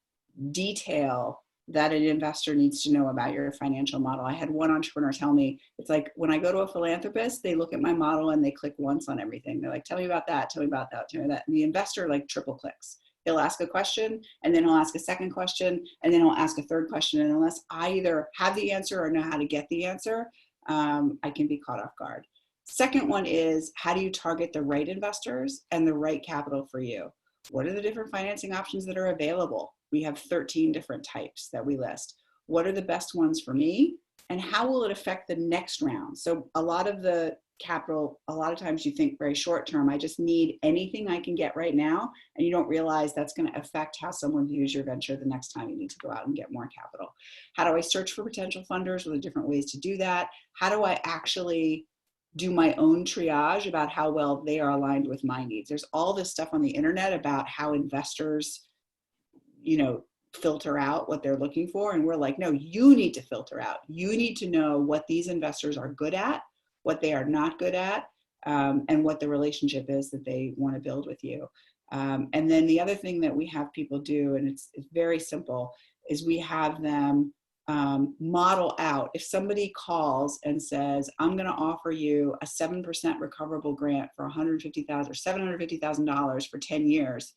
S1: detail that an investor needs to know about your financial model. I had one entrepreneur tell me, it's like, when I go to a philanthropist, they look at my model and they click once on everything. They're like, tell me about that, tell me about that, tell me that. And the investor like triple clicks. He'll ask a question, and then he'll ask a second question, and then he'll ask a third question. And unless I either have the answer or know how to get the answer, I can be caught off guard. Second one is, how do you target the right investors and the right capital for you? What are the different financing options that are available? We have 13 different types that we list. What are the best ones for me? And how will it affect the next round? So a lot of the capital, a lot of times you think very short term, I just need anything I can get right now. And you don't realize that's going to affect how someone views your venture the next time you need to go out and get more capital. How do I search for potential funders? What are different ways to do that? How do I actually do my own triage about how well they are aligned with my needs? There's all this stuff on the internet about how investors, filter out what they're looking for. And we're like, no, you need to filter out. You need to know what these investors are good at, what they are not good at, and what the relationship is that they want to build with you. And then the other thing that we have people do, and it's very simple, is we have them model out. If somebody calls and says, I'm going to offer you a 7% recoverable grant for $150,000 or $750,000 for 10 years,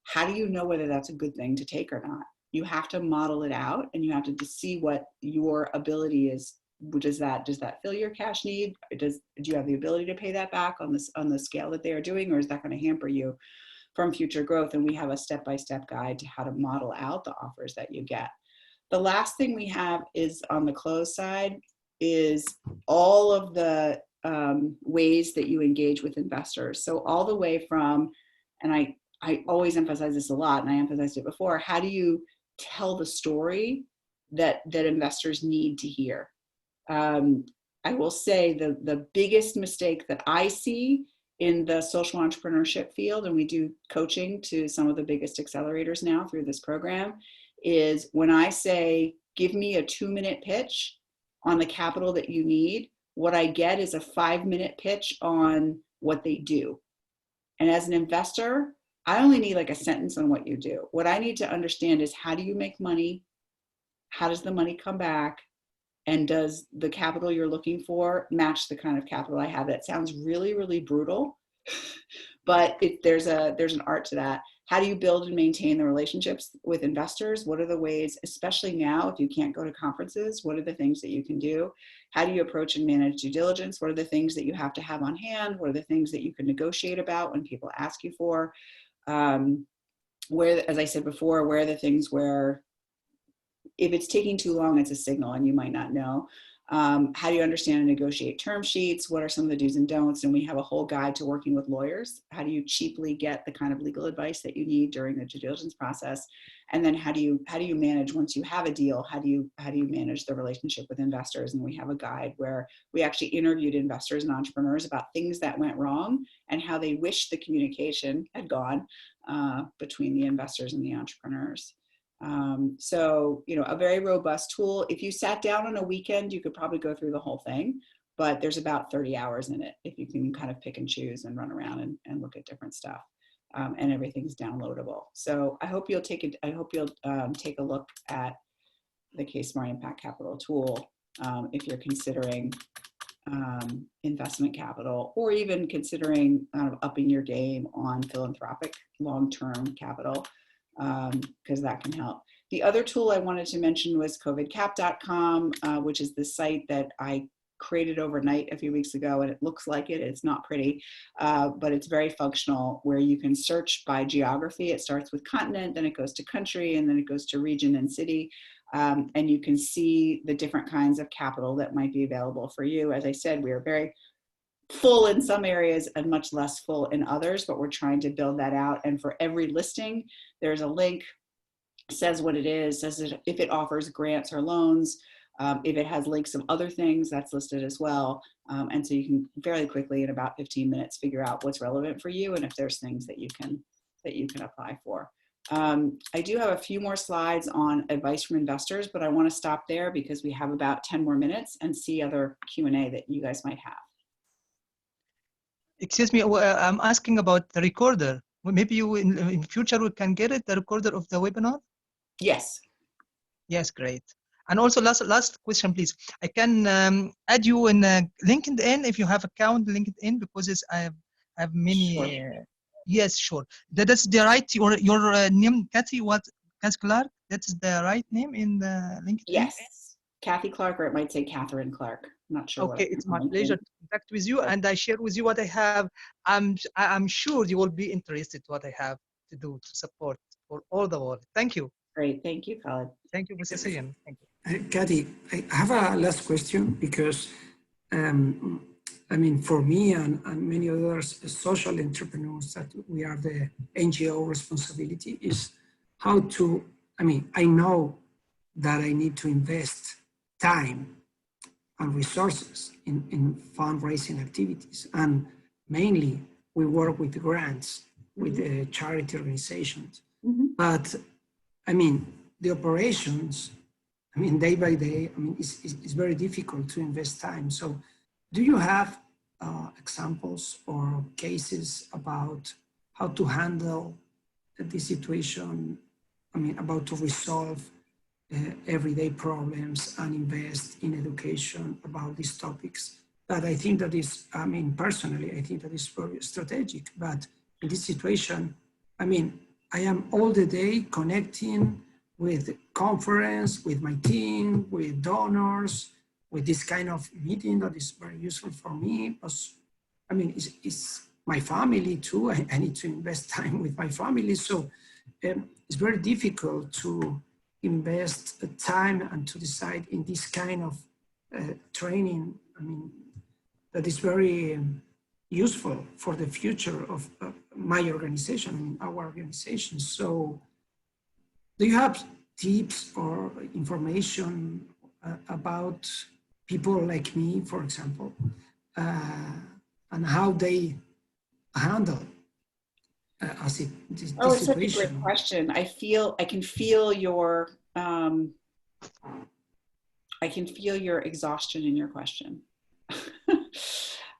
S1: how do you know whether that's a good thing to take or not? You have to model it out, and you have to see what your ability is. Does that fill your cash need? Do you have the ability to pay that back on the scale that they are doing, or is that going to hamper you from future growth? And we have a step-by-step guide to how to model out the offers that you get. The last thing we have is on the close side is all of the ways that you engage with investors. So all the way from, and I always emphasize this a lot, and I emphasized it before, how do you tell the story that investors need to hear? I will say the biggest mistake that I see in the social entrepreneurship field, and we do coaching to some of the biggest accelerators now through this program, is when I say, give me a 2-minute pitch on the capital that you need, what I get is a 5-minute pitch on what they do. And as an investor, I only need like a sentence on what you do. What I need to understand is, how do you make money? How does the money come back? And does the capital you're looking for match the kind of capital I have? That sounds really, really brutal, but there's an art to that. How do you build and maintain the relationships with investors? What are the ways, especially now, if you can't go to conferences, what are the things that you can do? How do you approach and manage due diligence? What are the things that you have to have on hand? What are the things that you can negotiate about when people ask you for? Where, as I said before, where are the things where if it's taking too long, it's a signal and you might not know. How do you understand and negotiate term sheets? What are some of the do's and don'ts? And we have a whole guide to working with lawyers. How do you cheaply get the kind of legal advice that you need during the due diligence process? And then how do you manage once you have a deal? How do you manage the relationship with investors? And we have a guide where we actually interviewed investors and entrepreneurs about things that went wrong and how they wish the communication had gone between the investors and the entrepreneurs. So, you know, a very robust tool. If you sat down on a weekend, you could probably go through the whole thing, but there's about 30 hours in it if you can kind of pick and choose and run around and look at different stuff. And everything's downloadable. So I hope you'll take a look at the K-Smart Impact Capital tool if you're considering investment capital, or even considering upping your game on philanthropic long-term capital, because that can help. The other tool I wanted to mention was covidcap.com, which is the site that I created overnight a few weeks ago, and it looks like it. It's not pretty, but it's very functional, where you can search by geography. It starts with continent, then it goes to country, and then it goes to region and city. And you can see the different kinds of capital that might be available for you. As I said, we are very full in some areas and much less full in others, but we're trying to build that out. And for every listing, there's a link, says what it is, says if it offers grants or loans, if it has links of other things, that's listed as well. And so you can fairly quickly, in about 15 minutes, figure out what's relevant for you and if there's things that you can apply for. I do have a few more slides on advice from investors, but I want to stop there because we have about 10 more minutes and see other Q&A that you guys might have.
S4: Excuse me, I'm asking about the recorder. Well, maybe you in future we can get it, the recorder of the webinar?
S1: Yes.
S4: Yes, great. And also last question, please. I can add you in LinkedIn if you have account LinkedIn, because I have many.
S1: Sure.
S4: Yes, sure. That's the right, your name, Kathy, Kathy Clark? That's the right name in the LinkedIn?
S1: Yes. Kathy Clark, or it might say Catherine Clark. I'm not sure.
S4: Okay, it's my pleasure to contact with you, and I share with you what I have. I'm sure you will be interested what I have to do to support for all the world. Thank you.
S1: Great. Thank you, Khalid.
S4: Thank you, Mr. Sayan. Thank you.
S3: Kathy, I have a last question, because I mean, for me and many others, social entrepreneurs, that we are the NGO responsibility is how to, I mean, I know that I need to invest time and resources in fundraising activities. And mainly we work with grants, with the charity organizations. Mm-hmm. But I mean, the operations, I mean, day by day, I mean, it's very difficult to invest time. So do you have examples or cases about how to handle this situation? I mean, about to resolve everyday problems and invest in education about these topics. But I think that is, I mean, personally, I think that is very strategic. But in this situation, I mean, I am all the day connecting with conference, with my team, with donors, with this kind of meeting that is very useful for me. Because, I mean, it's my family too. I need to invest time with my family. So it's very difficult to invest time and to decide in this kind of training. I mean, that is very useful for the future of my organization, I mean, our organization. So do you have tips or information about people like me, for example, and how they handle this
S1: Oh, it's
S3: situation?
S1: such a great question. I can feel your exhaustion in your question.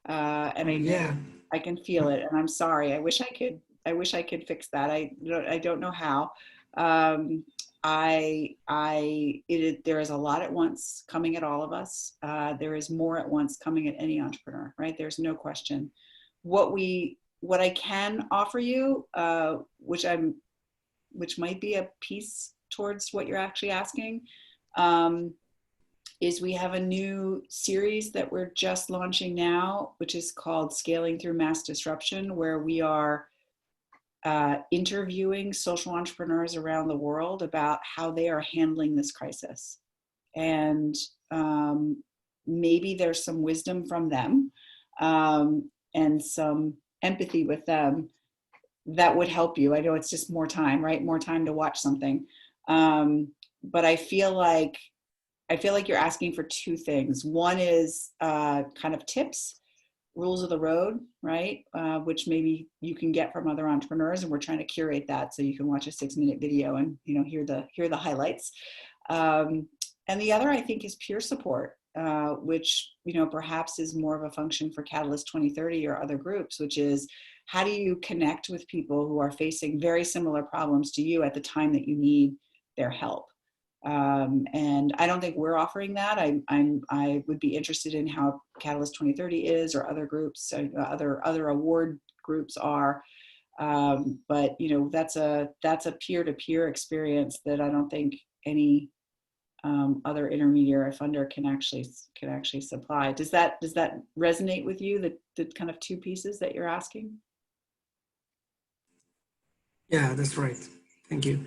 S1: And I can feel it, and I'm sorry. I wish I could fix that. I don't know how. There is a lot at once coming at all of us. There is more at once coming at any entrepreneur, right? There's no question. What I can offer you, which might be a piece towards what you're actually asking, is we have a new series that we're just launching now, which is called Scaling Through Mass Disruption, where we are interviewing social entrepreneurs around the world about how they are handling this crisis. And maybe there's some wisdom from them and some empathy with them that would help you. I know it's just more time, right? More time to watch something. But I feel like you're asking for two things. One is kind of tips, rules of the road, right? Which maybe you can get from other entrepreneurs, and we're trying to curate that so you can watch a 6-minute video and hear the highlights. And the other, I think, is peer support, which perhaps is more of a function for Catalyst 2030 or other groups, which is how do you connect with people who are facing very similar problems to you at the time that you need their help. And I don't think we're offering that. I would be interested in how Catalyst 2030 is, or other groups, other award groups are. But that's a peer-to-peer experience that I don't think any other intermediary funder can actually supply. Does that resonate with you? The kind of two pieces that you're asking?
S3: Yeah, that's right. Thank you.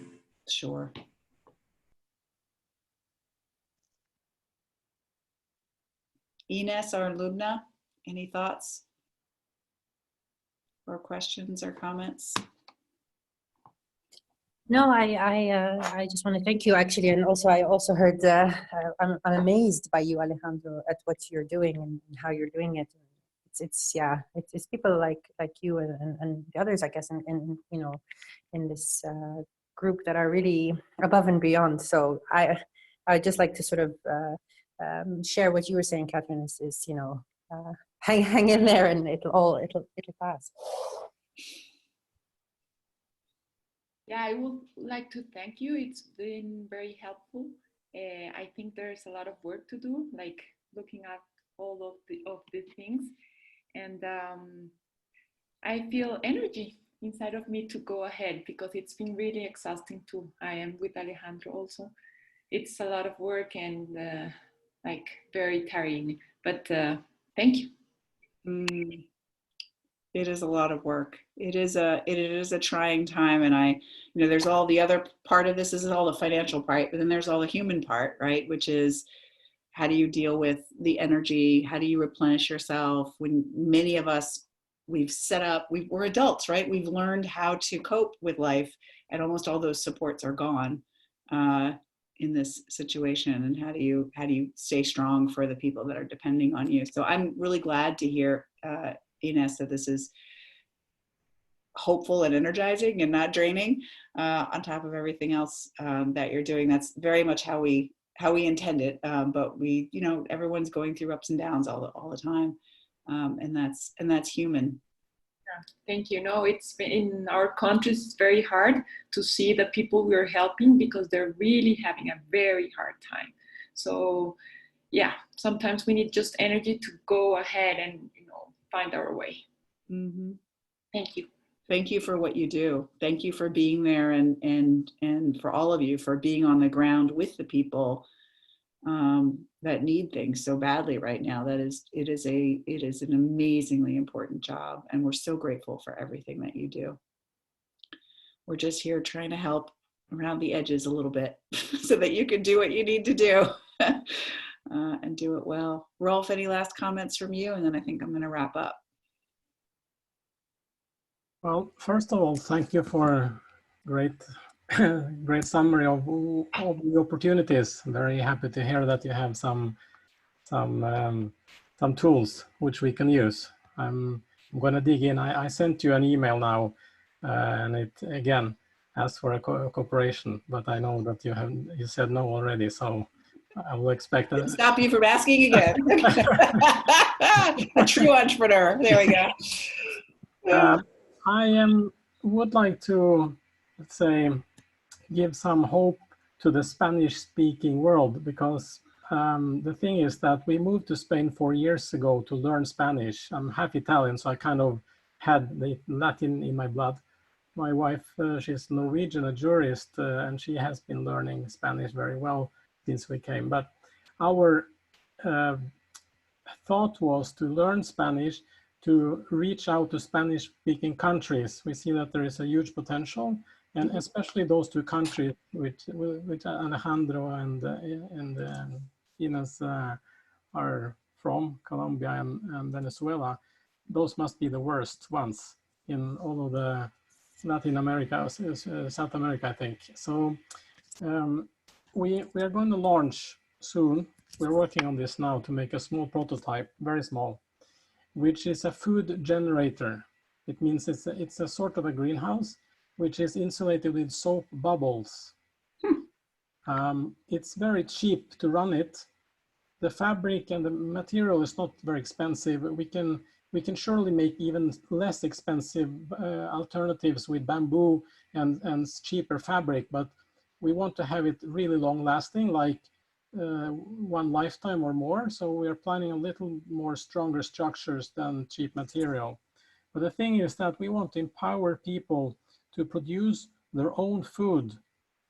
S1: Sure. Ines or Lubna, any thoughts or questions or comments?
S5: No, I just want to thank you, actually, and also I also heard I'm amazed by you, Alejandro, at what you're doing and how you're doing it. It's people like you and the others, I guess, in this group that are really above and beyond. So I'd just like to sort of share what you were saying, Catherine. Is hang in there, and it'll pass.
S7: Yeah, I would like to thank you. It's been very helpful. I think there's a lot of work to do, like looking at all of the things, and I feel energy inside of me to go ahead, because it's been really exhausting too. I am with Alejandro also. It's a lot of work and like very tiring, but thank you.
S1: It is a lot of work. It is a trying time, and there's all the other part of this is all the financial part, but then there's all the human part, right? Which is, how do you deal with the energy? How do you replenish yourself? When many of us, we're adults, right? We've learned how to cope with life, and almost all those supports are gone in this situation. And how do you stay strong for the people that are depending on you? So I'm really glad to hear, Ines, that this is hopeful and energizing and not draining, on top of everything else that you're doing. That's very much how we intend it, but everyone's going through ups and downs all the time, and that's human.
S7: Yeah, thank you. No, it's been, in our countries, it's very hard to see the people we're helping, because they're really having a very hard time. So yeah, sometimes we need just energy to go ahead and find our way.
S1: Mm-hmm.
S7: Thank you.
S1: Thank you for what you do. Thank you for being there, and for all of you for being on the ground with the people that need things so badly right now. It is an amazingly important job, and we're so grateful for everything that you do. We're just here trying to help around the edges a little bit so that you can do what you need to do and do it well. Rolf, any last comments from you? And then I think I'm going to wrap up.
S2: Well, first of all, thank you for great summary of all the opportunities. Very happy to hear that you have some tools which we can use. I'm going to dig in. I sent you an email now, and it again asks for a cooperation, but I know that you said no already, so I will expect that.
S1: Stop you from asking again. A true entrepreneur. There we go.
S2: I would like to, let's say, give some hope to the Spanish-speaking world, because the thing is that we moved to Spain 4 years ago to learn Spanish. I'm half Italian, so I kind of had the Latin in my blood. My wife, she's Norwegian, a jurist, and she has been learning Spanish very well since we came. But our thought was to learn Spanish to reach out to Spanish-speaking countries. We see that there is a huge potential, and especially those two countries which Alejandro and Ines are from, Colombia and Venezuela, those must be the worst ones in all of the Latin America, South America, I think. So we are going to launch soon. We're working on this now to make a small prototype, very small, which is a food generator. It means it's a sort of a greenhouse, which is insulated with soap bubbles. It's very cheap to run it. The fabric and the material is not very expensive. We can surely make even less expensive alternatives with bamboo and cheaper fabric, but we want to have it really long lasting, like one lifetime or more. So we are planning a little more stronger structures than cheap material. But the thing is that we want to empower people to produce their own food,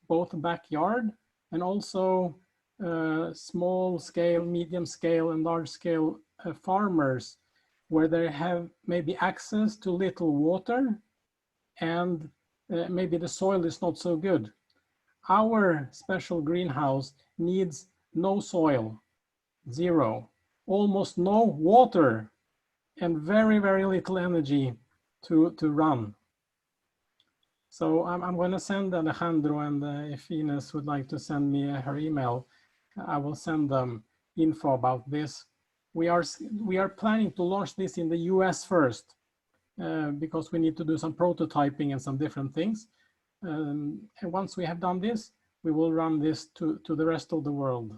S2: both backyard and also small scale, medium scale, and large scale farmers, where they have maybe access to little water and maybe the soil is not so good. Our special greenhouse needs no soil, zero, almost no water, and very, very little energy to run. So I'm going to send Alejandro, and if Ines would like to send me her email, I will send them info about this. We are planning to launch this in the US first, because we need to do some prototyping and some different things. And once we have done this, we will run this to the rest of the world.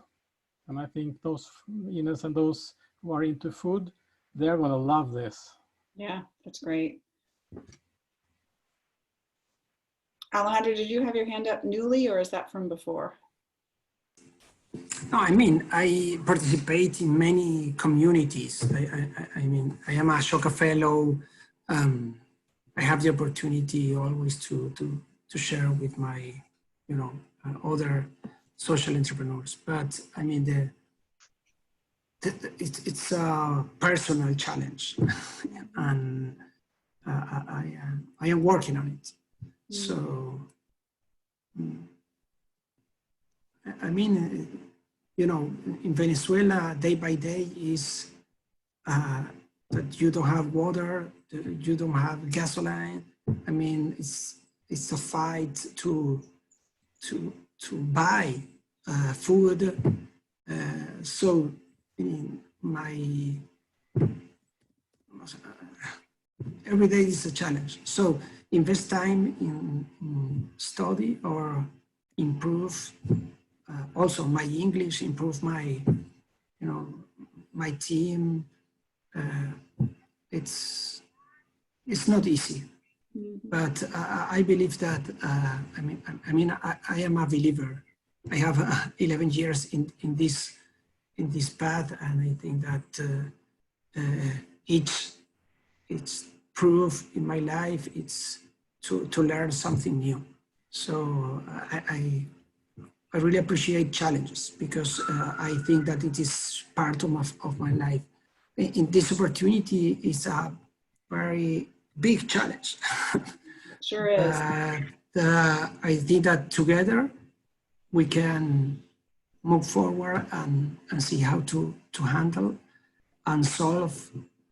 S2: And I think those, Ines, and those who are into food, they're going to love this.
S1: Yeah, that's great. Alejandro, did you have your hand up newly, or is that from before?
S3: No, I mean, I participate in many communities. I mean, I am a Ashoka Fellow. I have the opportunity always to share with my, other social entrepreneurs. But I mean, it's a personal challenge, and I am working on it. So, I mean, in Venezuela, day by day is that you don't have water, you don't have gasoline. I mean, it's a fight to buy food. So, I mean, every day is a challenge. So invest time in study or improve also my English, improve my, my team. It's not easy, but I believe that, I am a believer. I have 11 years in this path, and I think that each proof in my life, it's to learn something new. So I really appreciate challenges, because I think that it is part of my life. In this opportunity is a very big challenge.
S1: Sure is.
S3: I think that together we can move forward and see how to handle and solve.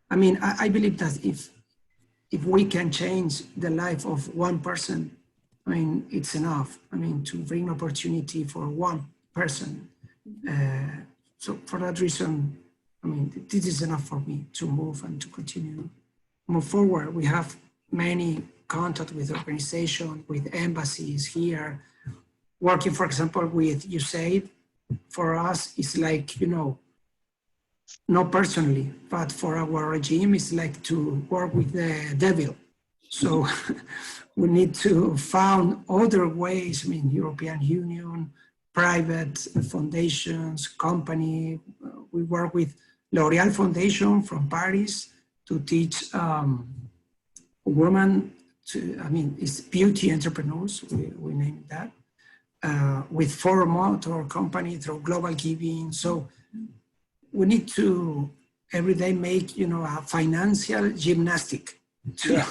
S3: I mean, I believe that if we can change the life of one person, I mean, it's enough. I mean, to bring opportunity for one person. So for that reason, I mean, this is enough for me to move and to continue move forward. We have many contact with organizations, with embassies here. Working, for example, with USAID, for us, it's like, not personally, but for our regime, it's like to work with the devil. So we need to find other ways. I mean, European Union, private foundations, company. We work with L'Oreal Foundation from Paris to teach women it's beauty entrepreneurs, we name that, with Ford Motor Company through Global Giving. So we need to every day make, a financial gymnastic to,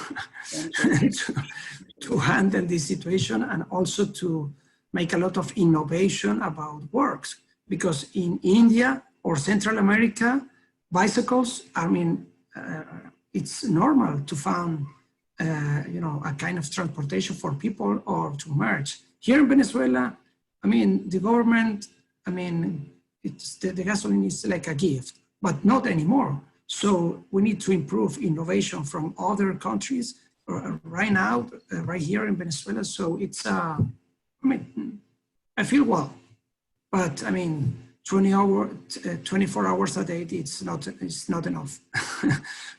S3: to handle this situation, and also to make a lot of innovation about works. Because in India, or Central America, bicycles, I mean, it's normal to find, you know, a kind of transportation for people or to merge. Here in Venezuela, I mean, the government, I mean, it's the gasoline is like a gift, but not anymore. So we need to improve innovation from other countries right now, right here in Venezuela. So it's, I mean, I feel well, but I mean, 24 hours a day, it's not enough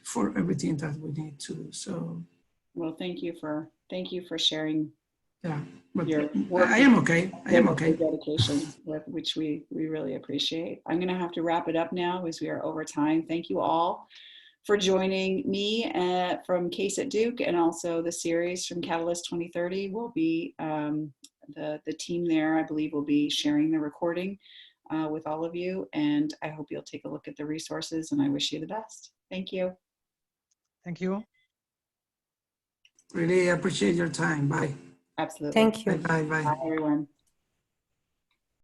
S3: for everything that we need to do. So,
S1: well, thank you for sharing.
S3: Yeah, but
S1: your work.
S3: I am okay. I am okay.
S1: Dedication, which we really appreciate. I'm going to have to wrap it up now as we are over time. Thank you all for joining me from Case at Duke, and also the series from Catalyst 2030. Will be the team there, I believe, will be sharing the recording with all of you, and I hope you'll take a look at the resources, and I wish you the best. Thank you.
S4: Thank you.
S3: Really appreciate your time. Bye.
S1: Absolutely.
S5: Thank you.
S3: Bye. Bye.
S1: Bye, everyone.